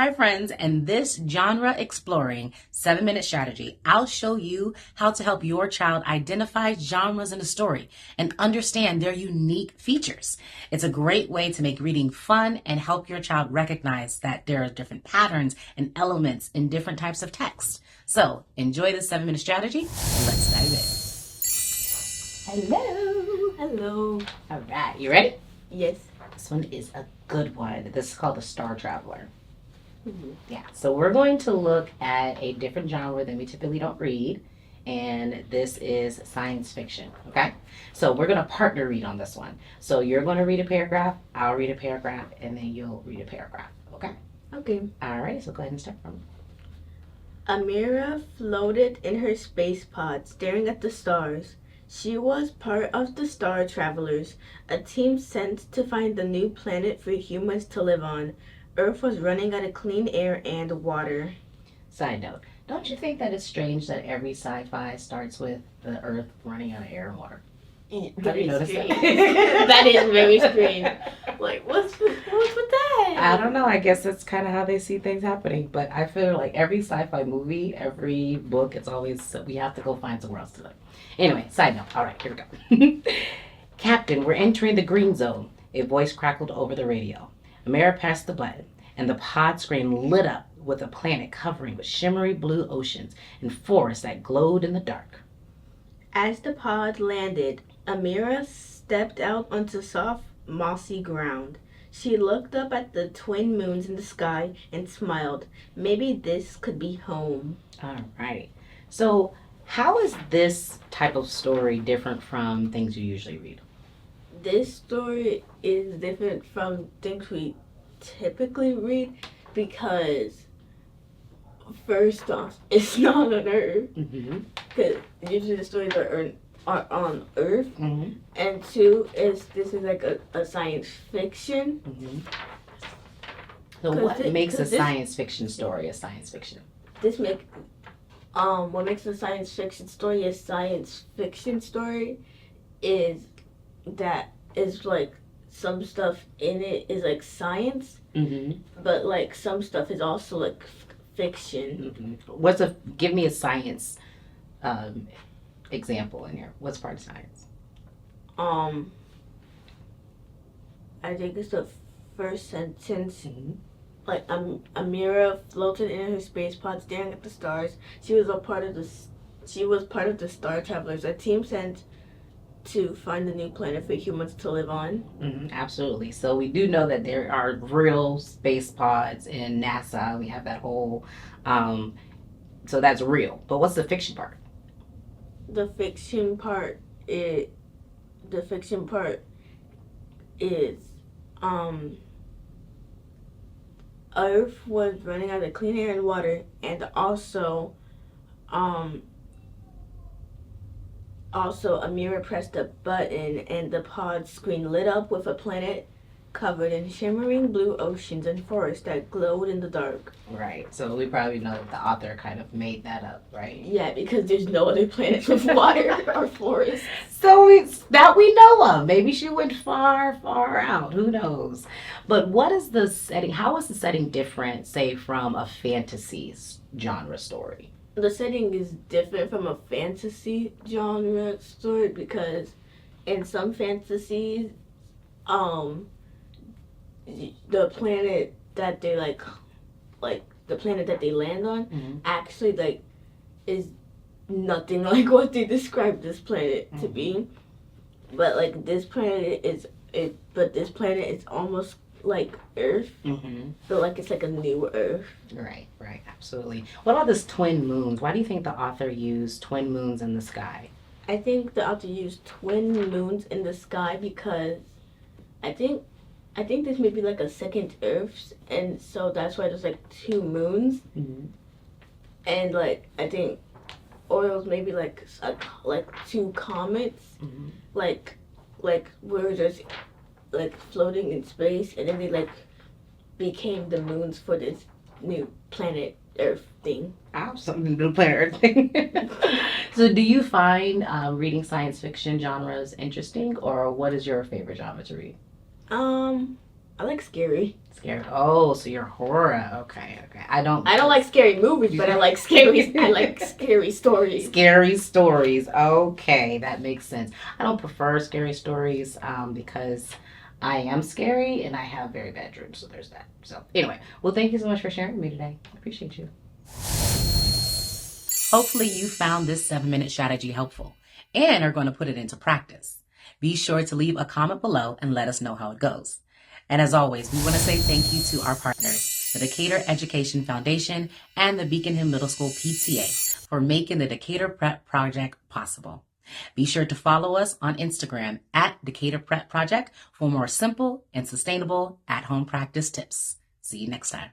Hi friends, in this genre exploring 7-minute strategy, I'll show you how to help your child identify genres in a story and understand their unique features. It's a great way to make reading fun and help your child recognize that there are different patterns and elements in different types of text. So enjoy this 7-minute strategy and let's dive in. Hello. Hello. All right, you ready? Yes. This one is a good one. This is called The Star Traveler. Mm-hmm. Yeah, so we're going to look at a different genre than we typically don't read, and this is science fiction, okay? So we're going to partner read on this one. So you're going to read a paragraph, I'll read a paragraph, and then you'll read a paragraph, okay? Okay. All right, so go ahead and start from. Amira floated in her space pod, staring at the stars. She was part of the Star Travelers, a team sent to find the new planet for humans to live on. Earth was running out of clean air and water. Side note, don't you think that it's strange that every sci-fi starts with the Earth running out of air and water? Have you noticed that? That is very strange. Like, what's with that? I don't know. I guess that's kind of how they see things happening. But I feel like every sci-fi movie, every book, it's always, we have to go find somewhere else to live. Anyway, side note. All right, here we go. Captain, we're entering the green zone. A voice crackled over the radio. Amira pressed the button, and the pod screen lit up with a planet covering with shimmery blue oceans and forests that glowed in the dark. As the pod landed, Amira stepped out onto soft, mossy ground. She looked up at the twin moons in the sky and smiled. Maybe this could be home. All right. So how is this type of story different from things you usually read? This story is different from things we typically read because, first off, it's not on Earth. Because usually the stories are on Earth. Mm-hmm. And two, this is like a science fiction. Mm-hmm. So what makes a science fiction story a science fiction? What makes a science fiction story a science fiction story is that is like some stuff in it is like science, but like some stuff is also like fiction. Give me a science example in here. What's part of science? I think it's the first sentence. Like Amira floated in her space pod, staring at the stars. She was part of the Star Travelers, a team sent to find a new planet for humans to live on. Absolutely. So we do know that there are real space pods in NASA. We have that whole, so that's real. But what's the fiction part? The fiction part is, Earth was running out of clean air and water, and also Amira pressed a button and the pod screen lit up with a planet covered in shimmering blue oceans and forests that glowed in the dark. Right. So we probably know that the author kind of made that up, right? Yeah, because there's no other planets with water or forests. So that we know of. Maybe she went far, far out. Who knows? But what is the setting? How is the setting different, say, from a fantasy genre story? The setting is different from a fantasy genre story because in some fantasies, the planet that they like the planet that they land on actually is nothing like what they described this planet to be. But like this planet is almost like Earth. So like it's like a new Earth. Right, absolutely. What about this twin moons? Why do you think the author used twin moons in the sky? I think the author used twin moons in the sky because I think this may be like a second Earth, and so that's why there's like two moons. And like I think Orioles maybe like two comets, like we're just like floating in space, and then they like became the moons for this new planet Earth thing. Something to do planet Earth thing. So do you find reading science fiction genres interesting, or what is your favorite genre to read? I like scary. Scary. Oh, so you're horror. Okay. I don't like scary movies, but I like scary. I like scary stories. Scary stories. Okay, that makes sense. I don't prefer scary stories because I am scary and I have very bad dreams. So there's that. So anyway, well, thank you so much for sharing with me today. I appreciate you. Hopefully you found this 7-minute strategy helpful and are going to put it into practice. Be sure to leave a comment below and let us know how it goes. And as always, we want to say thank you to our partners, the Decatur Education Foundation and the Beacon Hill Middle School PTA, for making the Decatur Prep Project possible. Be sure to follow us on Instagram at Decatur Prep Project for more simple and sustainable at-home practice tips. See you next time.